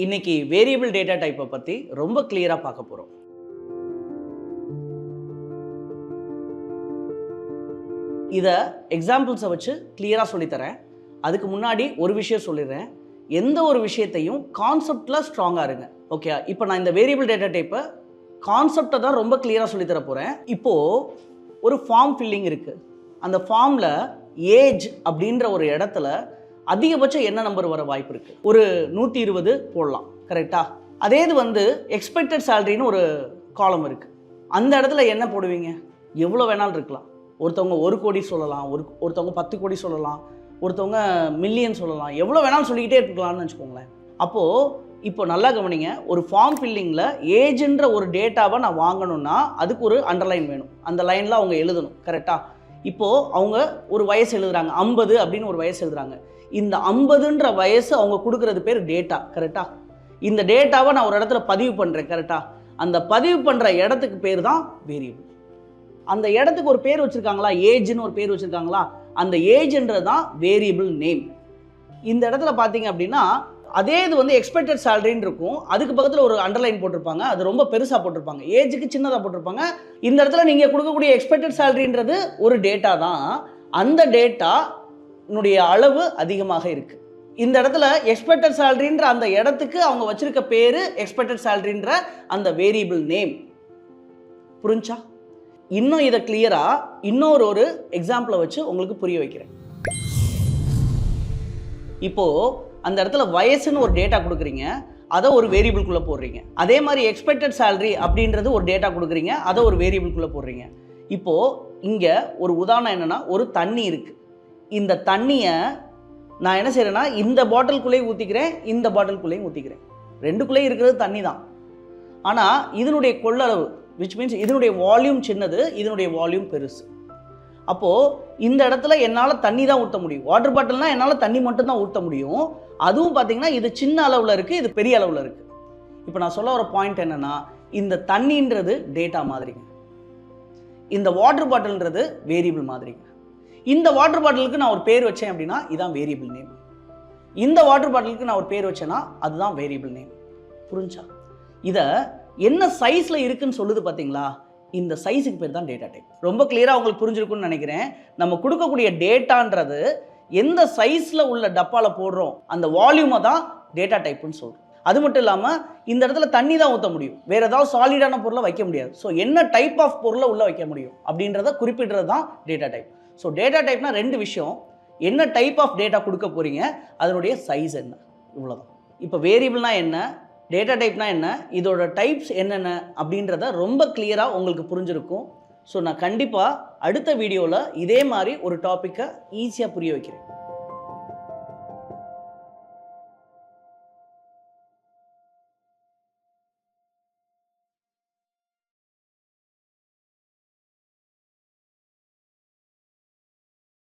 இன்னைக்கு variable data டைப்பை பற்றி ரொம்ப கிளியராக பார்க்க போகிறோம். இதை எக்ஸாம்பிள்ஸை வச்சு கிளியராக சொல்லித்தரேன். அதுக்கு முன்னாடி ஒரு விஷயம் சொல்லிடுறேன். எந்த ஒரு விஷயத்தையும் கான்செப்டில் ஸ்ட்ராங்காக இருங்க. ஓகே, இப்போ நான் இந்த வேரியபிள் டேட்டா டைப்பை கான்செப்டை தான் ரொம்ப கிளியராக சொல்லித்தர போகிறேன். இப்போது ஒரு ஃபார்ம் ஃபில்லிங் இருக்குது. அந்த ஃபார்மில் ஏஜ் அப்படின்ற ஒரு இடத்துல அதிகபட்சம் என்ன நம்பர் வர வாய்ப்பு இருக்குது? ஒரு 120 போடலாம், கரெக்டாக? அதே இது வந்து எக்ஸ்பெக்டட் சேலரின்னு ஒரு காலம் இருக்குது. அந்த இடத்துல என்ன போடுவீங்க? எவ்வளோ வேணாலும் இருக்கலாம். ஒருத்தவங்க 1 கோடி சொல்லலாம், ஒருத்தவங்க 10 கோடி சொல்லலாம், ஒருத்தவங்க மில்லியன் சொல்லலாம், எவ்வளோ வேணாலும் சொல்லிக்கிட்டே இருக்கலாம்னு வச்சுக்கோங்களேன். அப்போது இப்போ நல்லா கவனிங்க, ஒரு ஃபார்ம் ஃபில்லிங்கில் ஏஜ்ன்ற ஒரு டேட்டாவை நான் வாங்கணும்னா அதுக்கு ஒரு அண்டர்லைன் வேணும். அந்த லைனில் அவங்க எழுதணும், கரெக்டாக? இப்போது அவங்க ஒரு வயசு எழுதுறாங்க, 50 அப்படின்னு ஒரு வயசு எழுதுறாங்க. இந்த 50ன்ற வயசு அவங்க கொடுக்குறது பேர் டேட்டா, கரெக்டாக? இந்த டேட்டாவை நான் ஒரு இடத்துல பதிவு பண்ணுறேன், கரெக்டாக? அந்த பதிவு பண்ணுற இடத்துக்கு பேர் தான் வேரியபிள். அந்த இடத்துக்கு ஒரு பேர் வச்சுருக்காங்களா, ஏஜ்னு ஒரு பேர் வச்சுருக்காங்களா, அந்த ஏஜ்ன்றது தான் வேரியபிள் நேம். இந்த இடத்துல பார்த்தீங்க அப்படின்னா அதே இது வந்து எக்ஸ்பெக்டட் சேலரின்னு இருக்கும். அதுக்கு பக்கத்தில் ஒரு அண்டர்லைன் போட்டிருப்பாங்க, அது ரொம்ப பெருசாக போட்டிருப்பாங்க, ஏஜுக்கு சின்னதாக போட்டிருப்பாங்க. இந்த இடத்துல நீங்கள் கொடுக்கக்கூடிய எக்ஸ்பெக்டட் சேலரின்றது ஒரு டேட்டா தான். அந்த டேட்டானுடைய அளவு அதிகமாக இருக்குது. இந்த இடத்துல எக்ஸ்பெக்டட் சேலரின்ற அந்த இடத்துக்கு அவங்க வச்சிருக்க பேர் எக்ஸ்பெக்டட் சேலரின்ற அந்த வேரியபிள் நேம். புரிஞ்சா? இன்னும் இதை கிளியராக இன்னொரு எக்ஸாம்பிளை வச்சு உங்களுக்கு புரிய வைக்கிறேன். இப்போது அந்த இடத்துல வயசுன்னு ஒரு டேட்டா கொடுக்குறீங்க, அதை ஒரு வேரியபிள்குள்ளே போடுறீங்க. அதே மாதிரி எக்ஸ்பெக்டட் சேலரி அப்படின்றது ஒரு டேட்டா கொடுக்குறீங்க, அதை ஒரு வேரியபிள்குள்ளே போடுறீங்க. இப்போது இங்கே ஒரு உதாரணம் என்னென்னா, ஒரு தண்ணி இருக்குது. இந்த தண்ணியை நான் என்ன செய்கிறேன்னா இந்த பாட்டிலுக்குள்ளேயும் ஊற்றிக்கிறேன், இந்த பாட்டிலுக்குள்ளேயும் ஊற்றிக்கிறேன். ரெண்டுக்குள்ளேயும் இருக்கிறது தண்ணி தான். ஆனால் இதனுடைய கொள்ளளவு, விச் மீன்ஸ் இதனுடைய வால்யூம் சின்னது, இதனுடைய வால்யூம் பெருசு. அப்போது இந்த இடத்துல என்னால் தண்ணி தான் ஊற்ற முடியும். வாட்டர் பாட்டில்னால் என்னால் தண்ணி மட்டும் தான் ஊற்ற முடியும். அதுவும் பார்த்தீங்கன்னா இது சின்ன அளவில் இருக்குது, இது பெரிய அளவில் இருக்குது. இப்போ நான் சொல்ல வர பாயிண்ட் என்னென்னா, இந்த தண்ணின்றது டேட்டா மாதிரிங்க, இந்த வாட்டர் பாட்டில்ன்றது வேரியபிள் மாதிரிங்க. இந்த வாட்டர் பாட்டிலுக்கு நான் ஒரு பேர் வச்சேன் அப்படின்னா இதுதான் வேரியபிள் நேம். இந்த வாட்டர் பாட்டிலுக்கு நான் ஒரு பேர் வச்சேன்னா அதுதான் வேரியபிள் நேம். புரிஞ்சா? இதை என்ன சைஸில் இருக்குன்னு சொல்லுது பார்த்தீங்களா? இந்த சைஸுக்கு பேர் தான் டேட்டா டைப். ரொம்ப கிளியராக உங்களுக்கு புரிஞ்சிருக்குன்னு நினைக்கிறேன். நம்ம கொடுக்கக்கூடிய டேட்டான்றது எந்த சைஸில் உள்ள டப்பாவில் போடுறோம் அந்த வால்யூமை தான் டேட்டா டைப்புன்னு சொல்கிறோம். அது மட்டும் இல்லாமல் இந்த இடத்துல தண்ணி தான் ஊற்ற முடியும், வேறு ஏதாவது சாலிடான பொருளை வைக்க முடியாது. ஸோ என்ன டைப் ஆஃப் பொருளை உள்ளே வைக்க முடியும் அப்படின்றத குறிப்பிடுறது தான் டேட்டா டைப். ஸோ டேட்டா டைப்னா 2 விஷயம். என்ன டைப் ஆஃப் டேட்டா கொடுக்க போகிறீங்க, அதனுடைய சைஸ் என்ன, இவ்வளோதான். இப்போ வேரியபிள்னா என்ன, டேட்டா டைப்னா என்ன, இதோட டைப்ஸ் என்னென்ன அப்படின்றத ரொம்ப கிளியராக உங்களுக்கு புரிஞ்சிருக்கும். ஸோ நான் கண்டிப்பாக அடுத்த வீடியோவில் இதே மாதிரி ஒரு டாப்பிக்கை ஈஸியாக புரிய வைக்கிறேன்.